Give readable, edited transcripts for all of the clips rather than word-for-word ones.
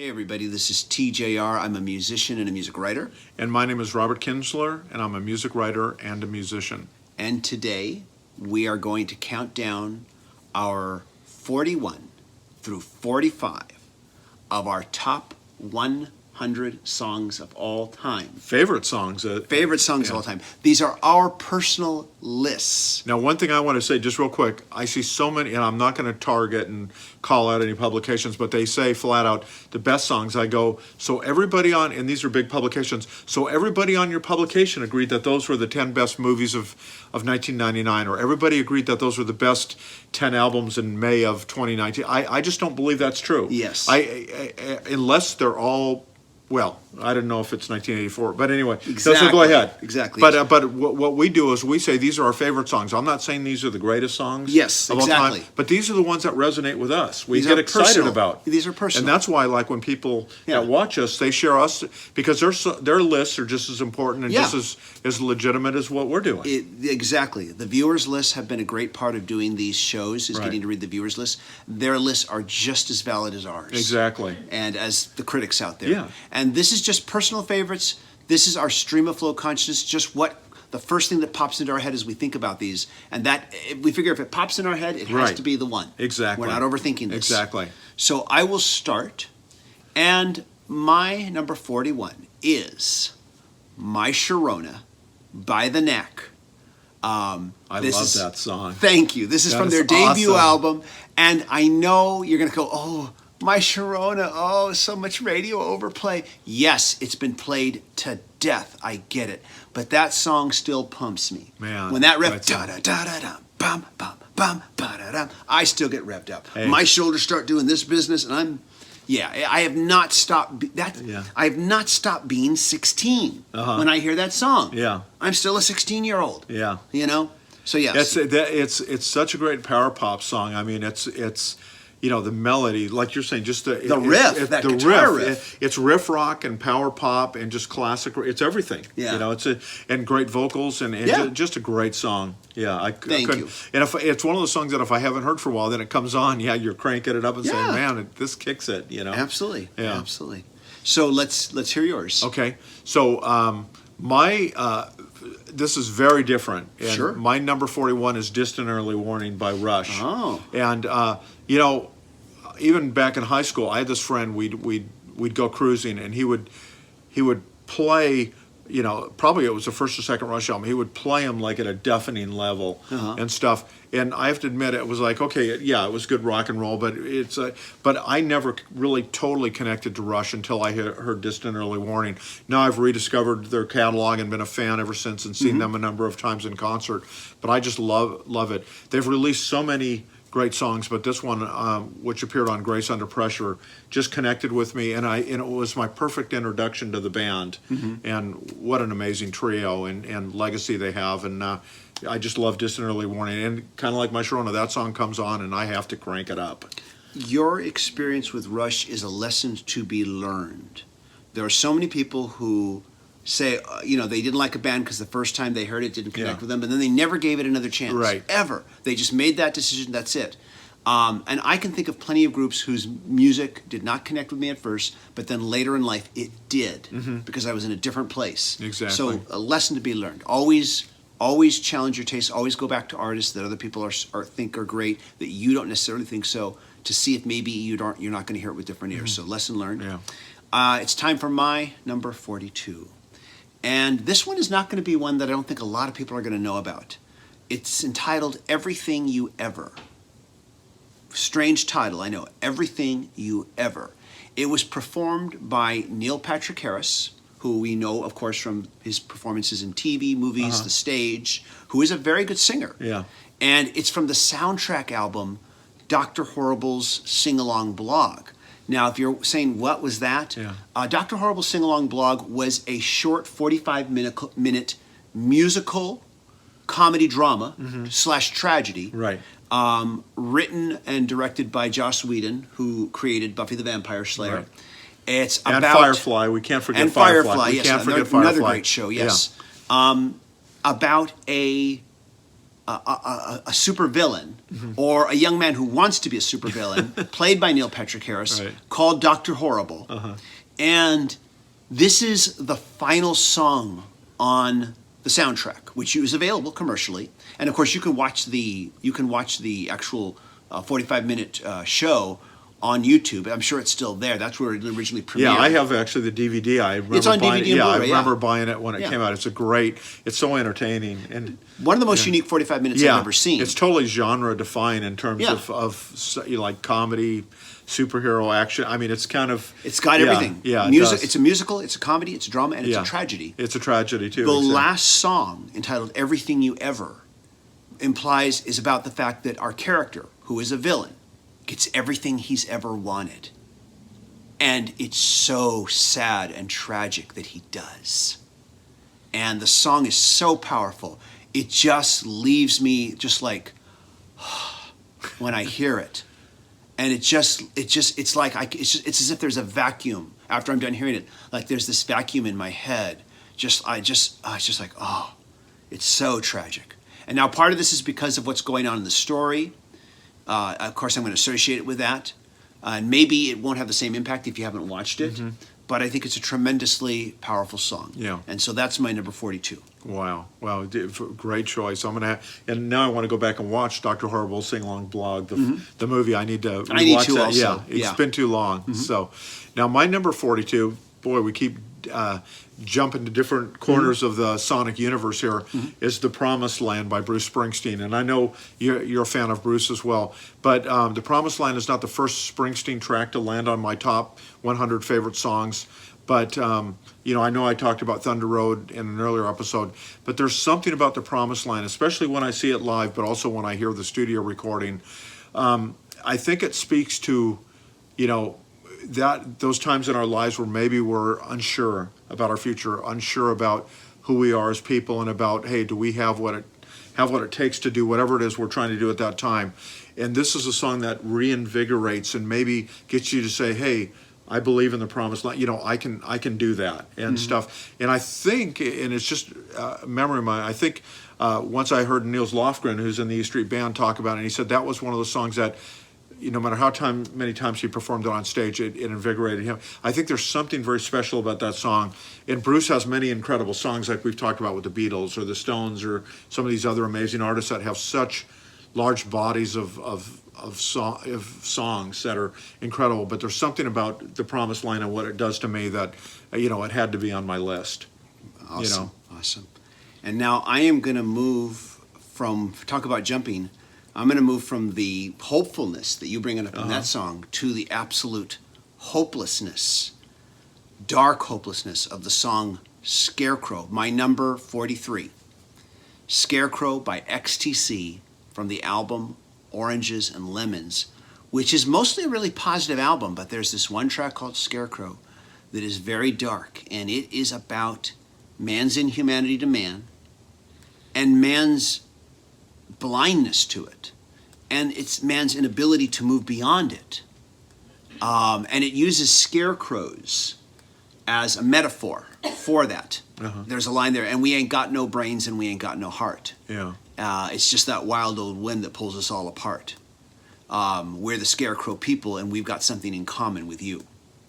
Hey everybody, this is TJR. I'm a musician and a music writer. And my name is Robert Kinsler, and I'm a music writer and a musician. And today we are going to count down our 41 through 45 of our top 100 songs of all time. Favorite songs. Favorite songs of all time. These are our personal lists. Now, one thing I want to say just real quick, I see so many, and I'm not going to target and call out any publications, but they say flat out the best songs. I go, so everybody on, and these are big publications, so everybody on your publication agreed that those were the 10 best movies of 1999, or everybody agreed that those were the best 10 albums in May of 2019. I just don't believe that's true. Yes. Unless they're all, well, I don't know if it's 1984, but anyway, Exactly. So go ahead. Exactly. But what we do is we say these are our favorite songs. I'm not saying these are the greatest songs Yes, of all exactly. time, but these are the ones that resonate with us. We These get are excited personal. about. These are personal. And that's why, like, when people Yeah. that watch us, they share us because their lists are just as important and Yeah. just as legitimate as what we're doing. Exactly. The viewers' lists have been a great part of doing these shows, is Right. getting to read the viewers' lists. Their lists are just as valid as ours. Exactly. And as the critics out there. Yeah. And this is just personal favorites. This is our stream of flow consciousness, just what the first thing that pops into our head as we think about these. And that, we figure if it pops in our head, it has Right. to be the one. Exactly. We're not overthinking this. Exactly. So I will start. And my number 41 is My Sharona by The Knack. I love that song. Thank you. This is That from is their debut awesome. album. And I know you're going to go, oh, My Sharona, oh, so much radio overplay. Yes, it's been played to death. I get it. But that song still pumps me. Man, When that riff, great song. da-da-da-da-da, bum, bum, bum, ba-da-dum, I still get revved up. Hey. My shoulders start doing this business, and I have not stopped. Yeah. I have not stopped being 16 Uh-huh. when I hear that song. Yeah. I'm still a 16-year-old. Yeah. You know? So yes. It's such a great power pop song. I mean, it's the melody, like you're saying, just the riff, that guitar riff. It's riff rock and power pop and just classic. It's everything. Yeah. And great vocals and Yeah. just a great song. Yeah, Thank couldn't. you. And if it's one of those songs that if I haven't heard for a while, then it comes on. Yeah, you're cranking it up and saying, Yeah. "Man, this kicks it." Absolutely. Yeah. Absolutely. So let's hear yours. Okay, so this is very different. And Sure. My number 41 is "Distant Early Warning" by Rush. Oh. And even back in high school, I had this friend. We'd go cruising, and he would play. Probably it was the first or second Rush album. He would play them like at a deafening level and stuff. And I have to admit, it was like, okay, yeah, it was good rock and roll, but but I never really totally connected to Rush until I heard "Distant Early Warning." Now I've rediscovered their catalog and been a fan ever since, and seen them a number of times in concert. But I just love it. They've released so many great songs, but this one, which appeared on Grace Under Pressure, just connected with me, and it was my perfect introduction to the band. And what an amazing trio and legacy they have. And I just love "Distant Early Warning," and kind of like My Sharona, that song comes on and I have to crank it up. Your experience with Rush is a lesson to be learned. There are so many people who say, they didn't like a band because the first time they heard it didn't connect Yeah. with them, and then they never gave it another chance. Right. Ever. They just made that decision, that's it. And I can think of plenty of groups whose music did not connect with me at first, but then later in life it did, because I was in a different place. Exactly. So a lesson to be learned. Always challenge your taste. Always go back to artists that other people think are great, that you don't necessarily think so, to see if maybe you're not going to hear it with different ears. So lesson learned. Yeah. It's time for my number 42. And this one is not going to be one that I don't think a lot of people are going to know about. It's entitled "Everything You Ever." Strange title, I know. "Everything You Ever." It was performed by Neil Patrick Harris, who we know, of course, from his performances in TV, movies, the stage, who is a very good singer. Yeah. And it's from the soundtrack album, Dr. Horrible's Sing-Along Blog. Now, if you're saying, what was that? Yeah. Dr. Horrible's Sing-Along Blog was a short 45-minute musical comedy drama / tragedy. Right. Written and directed by Joss Whedon, who created Buffy the Vampire Slayer. Right. It's And about Firefly. We can't forget and Firefly. We yes, can't forget another Firefly. great show. Yes, about a a supervillain, or a young man who wants to be a supervillain, played by Neil Patrick Harris, Right. called Dr. Horrible. And this is the final song on the soundtrack, which is available commercially. And of course, you can watch the actual 45-minute show on YouTube. I'm sure it's still there. That's where it originally premiered. Yeah, I have actually the DVD. I remember It's on buying DVD it. and I Blu-ray, remember yeah. buying it when it Yeah. came out. It's so entertaining and One of the most unique 45 minutes I've ever seen. It's totally genre defined in terms Yeah. of like comedy, superhero action. I mean, it's kind of It's got everything. Yeah, it Music. does. It's a musical. It's a comedy. It's a drama, and it's Yeah. a tragedy. It's a tragedy too. The exactly. last song, entitled "Everything You Ever," is about the fact that our character, who is a villain, gets everything he's ever wanted, and it's so sad and tragic that he does. And the song is so powerful. It just leaves me just like when I hear it. And it's as if there's a vacuum after I'm done hearing it. Like there's this vacuum in my head. It's just like, oh, it's so tragic. And now part of this is because of what's going on in the story. Of course, I'm going to associate it with that. And maybe it won't have the same impact if you haven't watched it. But I think it's a tremendously powerful song. Yeah. And so that's my number 42. Wow, great choice. And now I want to go back and watch Dr. Horrible's Sing Along Blog, the movie. I need to need rewatch to that. also, It's yeah. been too long. So now my number 42. Boy, we keep jumping to different corners of the sonic universe here. Is The Promised Land by Bruce Springsteen. And I know you're a fan of Bruce as well. But The Promised Land is not the first Springsteen track to land on my top 100 favorite songs. But, I know I talked about Thunder Road in an earlier episode, but there's something about The Promised Land, especially when I see it live, but also when I hear the studio recording. I think it speaks to, those times in our lives where maybe we're unsure about our future, unsure about who we are as people, and about, hey, do we have what it takes to do whatever it is we're trying to do at that time. And this is a song that reinvigorates and maybe gets you to say, hey, I believe in the promised land. I can do that and stuff. And I think, and it's just memory of mine. I think once I heard Niels Lofgren, who's in the E Street Band, talk about it, and he said that was one of those songs that, no matter many times he performed it on stage, it invigorated him. I think there's something very special about that song. And Bruce has many incredible songs, like we've talked about with the Beatles or the Stones or some of these other amazing artists that have such large bodies of songs that are incredible, but there's something about The Promised Land and what it does to me that, it had to be on my list. Awesome. Awesome. And now I am going to move talk about jumping, I'm going to move from the hopefulness that you bring up in that song to the absolute hopelessness, dark hopelessness of the song Scarecrow, my number 43. Scarecrow by XTC from the album Oranges and Lemons, which is mostly a really positive album, but there's this one track called Scarecrow that is very dark, and it is about man's inhumanity to man and man's blindness to it, and it's man's inability to move beyond it. And it uses scarecrows as a metaphor for that. There's a line there, and we ain't got no brains and we ain't got no heart. Yeah. It's just that wild old wind that pulls us all apart. We're the Scarecrow people, and we've got something in common with you.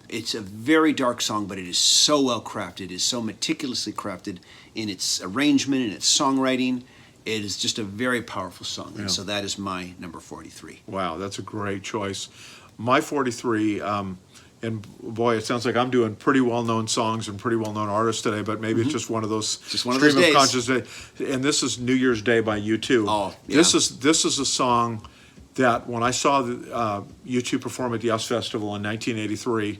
It's a very dark song, but it is so well crafted. It is so meticulously crafted in its arrangement and its songwriting. It is just a very powerful song, and so that is my number 43. Wow, that's a great choice. My 43, and boy, it sounds like I'm doing pretty well-known songs and pretty well-known artists today, but maybe it's just one of those Just one of those stream of days. consciousness. And this is New Year's Day by U2. Oh, yeah. This is a song that when I saw U2 perform at the US Festival in 1983,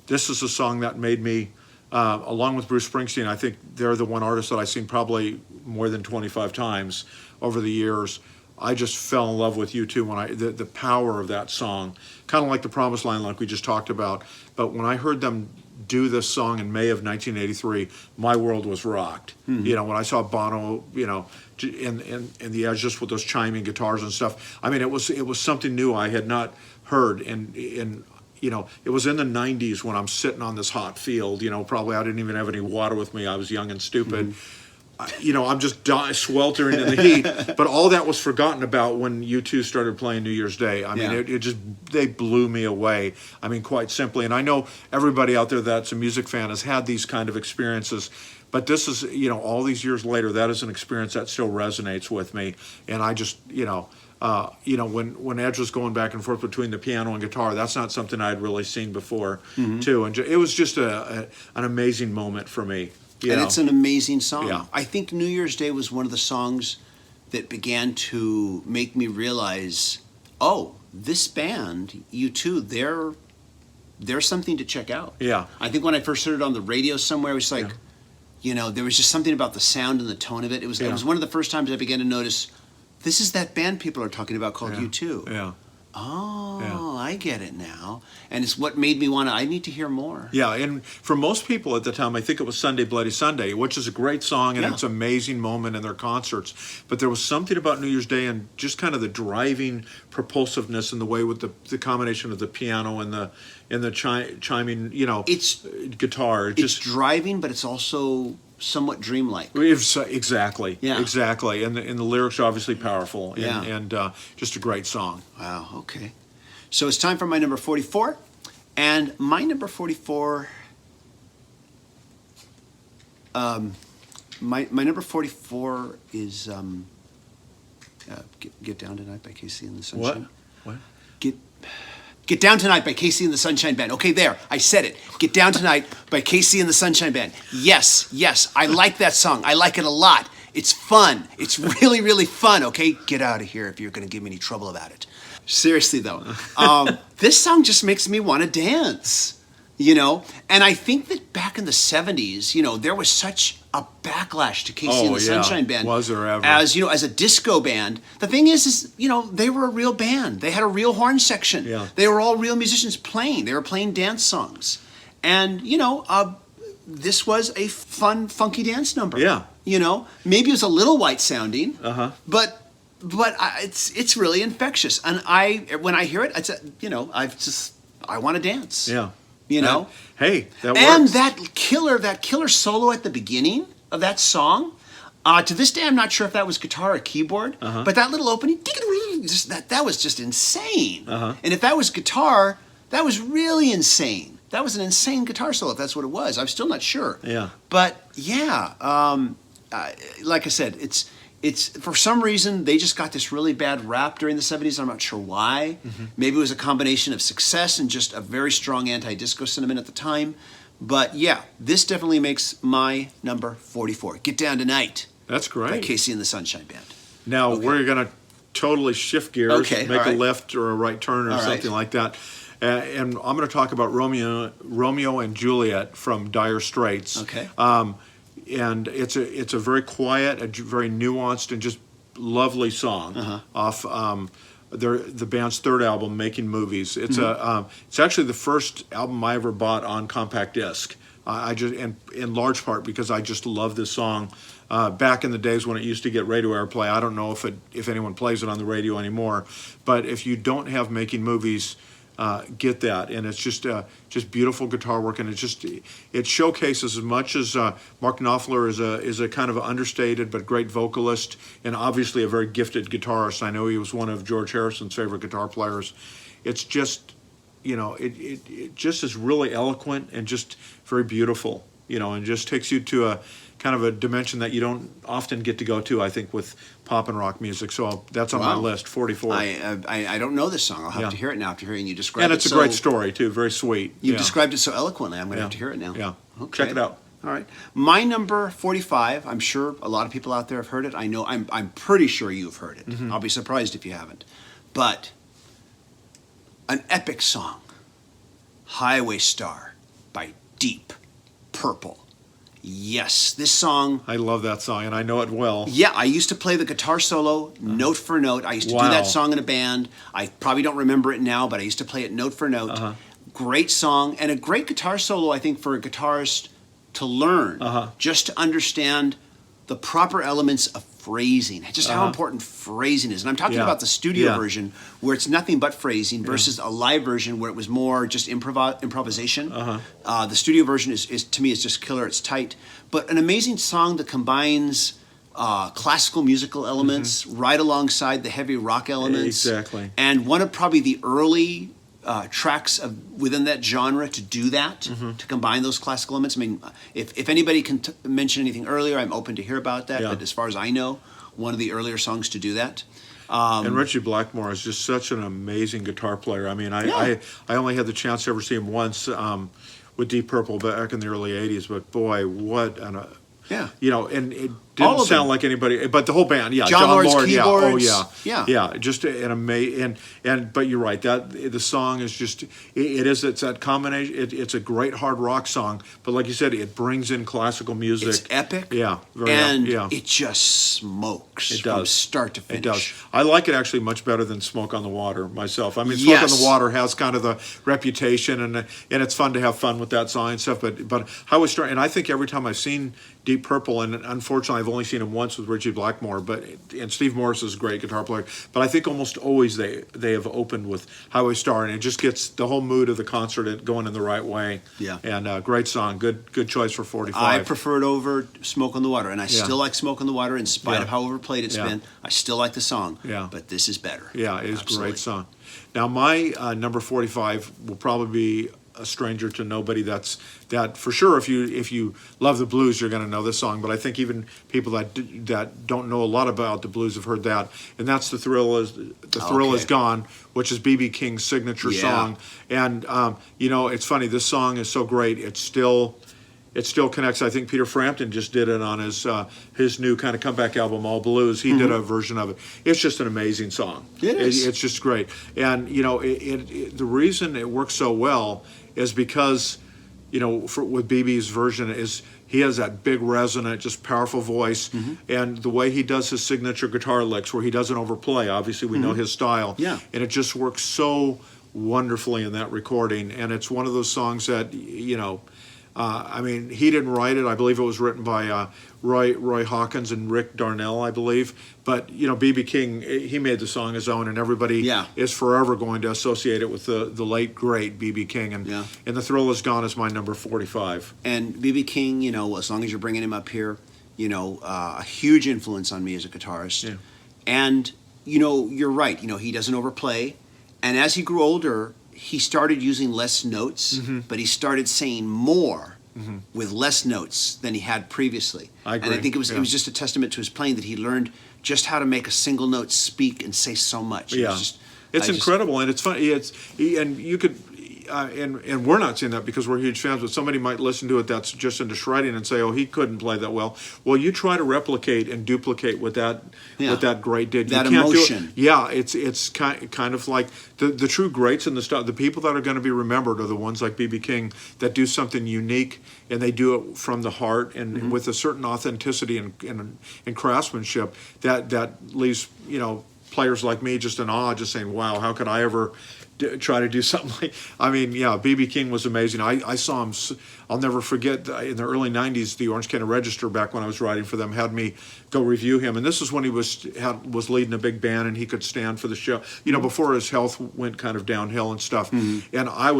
this is a song that made me, along with Bruce Springsteen, I think they're the one artist that I've seen probably more than 25 times over the years. I just fell in love with U2 when the power of that song, kind of like The Promised Land, like we just talked about. But when I heard them do this song in May of 1983, my world was rocked. When I saw Bono, in the Edge, just with those chiming guitars and stuff. I mean, it was something new I had not heard. And it was in the 90s when I'm sitting on this hot field. Probably I didn't even have any water with me. I was young and stupid. I'm just sweltering in the heat. But all that was forgotten about when U2 started playing New Year's Day. I mean, they blew me away. I mean, quite simply. And I know everybody out there that's a music fan has had these kind of experiences. But this is, all these years later, that is an experience that still resonates with me. And I just, when Edge was going back and forth between the piano and guitar, that's not something I'd really seen before, too. And it was just an amazing moment for me. It's an amazing song. Yeah. I think New Year's Day was one of the songs that began to make me realize, oh, this band, U2, they're something to check out. Yeah. I think when I first heard it on the radio somewhere, it was like, there was just something about the sound and the tone of it. It was one of the first times I began to notice, this is that band people are talking about called U2. Yeah. Oh, I get it now. And it's what made me I need to hear more. Yeah, and for most people at the time, I think it was Sunday Bloody Sunday, which is a great song, and it's an amazing moment in their concerts. But there was something about New Year's Day and just kind of the driving propulsiveness in the way with the combination of the piano and the chiming, It's guitar. It's driving, but it's also somewhat dreamlike. Exactly. Yeah. Exactly. And the lyrics are obviously powerful. Yeah. And just a great song. Wow, okay. So it's time for my number 44. And my number 44, my number 44 is Get Down Tonight by Casey and the Sunshine. What? Get Down Tonight by Casey and the Sunshine Band. Okay, there, I said it. Get Down Tonight by Casey and the Sunshine Band. Yes, I like that song. I like it a lot. It's fun. It's really, really fun, okay? Get out of here if you're going to give me any trouble about it. Seriously, though, this song just makes me want to dance, And I think that back in the 70s, there was such a backlash to Casey and the Sunshine Band. Was there ever? As a disco band. The thing is, they were a real band. They had a real horn section. Yeah. They were all real musicians playing. They were playing dance songs. And, this was a fun, funky dance number. Yeah. Maybe it was a little white sounding. Uh-huh. But it's really infectious. And when I hear it, I want to dance. Yeah. Hey, that works. And that killer solo at the beginning of that song. To this day, I'm not sure if that was guitar or keyboard, but that little opening, that was just insane. And if that was guitar, that was really insane. That was an insane guitar solo, if that's what it was. I'm still not sure. Yeah. But like I said, it's for some reason they just got this really bad rap during the 70s. I'm not sure why. Maybe it was a combination of success and just a very strong anti-disco sentiment at the time. But this definitely makes my number 44. Get Down Tonight. That's great. By Casey and the Sunshine Band. Now we're going to totally shift gears, make a left or a right turn or something like that. And I'm going to talk about Romeo and Juliet from Dire Straits. Okay. And it's a very quiet, a very nuanced, and just lovely song off the band's third album, Making Movies. It's it's actually the first album I ever bought on compact disc. And in large part because I just love this song. Back in the days when it used to get radio airplay, I don't know if anyone plays it on the radio anymore. But if you don't have Making Movies, get that, and it's just beautiful guitar work, and it showcases as much as Mark Knopfler is a kind of understated but great vocalist, and obviously a very gifted guitarist. I know he was one of George Harrison's favorite guitar players. It's just it just is really eloquent and just very beautiful, and just takes you to a kind of a dimension that you don't often get to go to, I think, with pop and rock music. So that's on my list, 44. I don't know this song. I'll have to hear it now after hearing you describe it. And it's a great story, too. Very sweet. You described it so eloquently. I'm going to have to hear it now. Yeah. Okay. Check it out. All right. My number 45, I'm sure a lot of people out there have heard it. I know, I'm pretty sure you've heard it. I'll be surprised if you haven't. But an epic song, Highway Star by Deep Purple. Yes, this song. I love that song, and I know it well. Yeah, I used to play the guitar solo note for note. I used to do that song in a band. I probably don't remember it now, but I used to play it note for note. Great song, and a great guitar solo, I think, for a guitarist to learn, just to understand the proper elements of phrasing, just how important phrasing is. And I'm talking Yeah. about the studio Yeah. version where it's nothing but phrasing versus a live version where it was more just improvisation. The studio version is to me is just killer. It's tight, but an amazing song that combines classical musical elements right alongside the heavy rock elements. Exactly. And one of probably the early tracks within that genre to do that, to combine those classical elements. I mean, if anybody can mention anything earlier, I'm open to hear about that. Yeah. But as far as I know, one of the earlier songs to do that. And Richie Blackmore is just such an amazing guitar player. I mean, Yeah. I only had the chance to ever see him once with Deep Purple back in the early '80s. But boy, what an Yeah. you know, and it All didn't of sound them. like anybody, but the whole band, yeah, John Lord's yeah, oh keyboards. yeah, Yeah. just an amazing, but you're right, that the song is just, it's that combination, it's a great hard rock song, but like you said, it brings in classical music. It's epic. Yeah, and yeah. it just smokes It from does. start to finish. It does. I like it actually much better than Smoke on the Water myself. I mean, Smoke on Yes. the Water has kind of the reputation, and it's fun to have fun with that song and stuff. But Highway Star, and I think every time I've seen Deep Purple, and unfortunately I've only seen him once with Richie Blackmore, and Steve Morris is a great guitar player. But I think almost always they have opened with Highway Star, and it just gets the whole mood of the concert going in the right way. Yeah. And great song, good choice for 45. I prefer it over Smoke on the Water, and I Yeah. still like Smoke on the Water in spite Yeah. of how overplayed it's Yeah. been. I still like the song, Yeah. but this is better. Yeah, it is a Absolutely. great song. Now, my number 45 will probably be a stranger to nobody. That for sure. If you love the blues, you're going to know this song. But I think even people that don't know a lot about the blues have heard that, and that's the Thrill is Gone, which is B.B. King's signature Yeah. song. And it's funny. This song is so great. It still connects. I think Peter Frampton just did it on his new kind of comeback album, All Blues. He did a version of it. It's just an amazing song. It is. It's just great. And the reason it works so well is because with BB's version is he has that big resonant, just powerful voice, and the way he does his signature guitar licks, where he doesn't overplay. Obviously, we know his style. Yeah. And it just works so wonderfully in that recording. And it's one of those songs that I mean, he didn't write it. I believe it was written by Roy Hawkins and Rick Darnell, I believe. But B.B. King, he made the song his own, and everybody is forever going to associate it with the late great B.B. King. And The Thrill Is Gone is my number 45. And B.B. King, as long as you're bringing him up here, a huge influence on me as a guitarist. Yeah. And you're right. He doesn't overplay, and as he grew older, he started using less notes, but he started saying more with less notes than he had previously. I agree. And I think it was just a testament to his playing that he learned just how to make a single note speak and say so much. Yeah, it's incredible, and it's funny. And you could. And we're not saying that because we're huge fans, but somebody might listen to it that's just into shredding and say, "Oh, he couldn't play that well." Well, you try to replicate and duplicate what that great did. That you can't emotion. Do it. Yeah, it's kind of like the true greats in the stuff. The people that are going to be remembered are the ones like B.B. King that do something unique, and they do it from the heart and with a certain authenticity and craftsmanship that leaves players like me just in awe, just saying, "Wow, how could I ever?" Try to do something like, I mean, yeah, B.B. King was amazing. I saw him, I'll never forget, in the early 90s, the Orange County Register, back when I was writing for them, had me go review him. And this is when he was leading a big band and he could stand for the show, before his health went kind of downhill and stuff. And I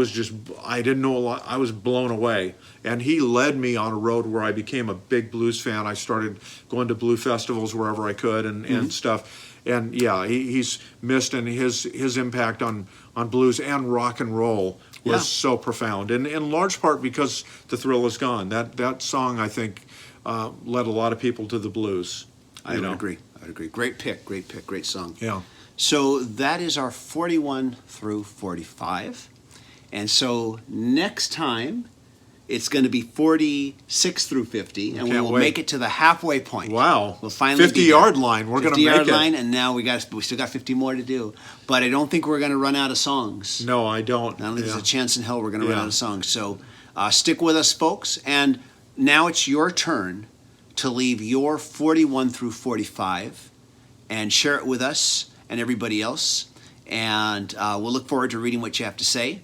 didn't know a lot. I was blown away. And he led me on a road where I became a big blues fan. I started going to blue festivals wherever I could and stuff. And yeah, he's missed, and his impact on blues and rock and roll was so profound, and in large part because The Thrill Is Gone. That song, I think, led a lot of people to the blues. I would agree. Great pick, great song. Yeah. So that is our 41 through 45, and so next time it's going to be 46 through 50, and we will make it to the halfway point. Wow. We'll finally 50-yard line. We're going to make it. 50-yard line, and now we still got 50 more to do. But I don't think we're going to run out of songs. No, I don't. I don't think there's a chance in hell we're going to run out of songs. So stick with us, folks. And now it's your turn to leave your 41 through 45 and share it with us and everybody else. And we'll look forward to reading what you have to say.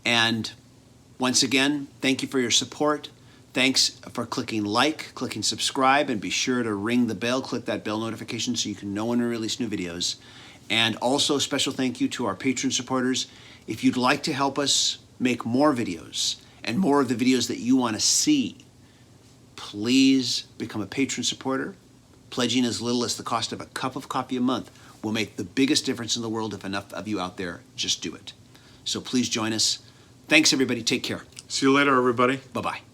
And once again, thank you for your support. Thanks for clicking like, clicking subscribe, and be sure to ring the bell, click that bell notification so you can know when we release new videos. And also, special thank you to our patron supporters. If you'd like to help us make more videos and more of the videos that you want to see, please become a patron supporter. Pledging as little as the cost of a cup of coffee a month will make the biggest difference in the world if enough of you out there just do it. So please join us. Thanks, everybody. Take care. See you later, everybody. Bye-bye.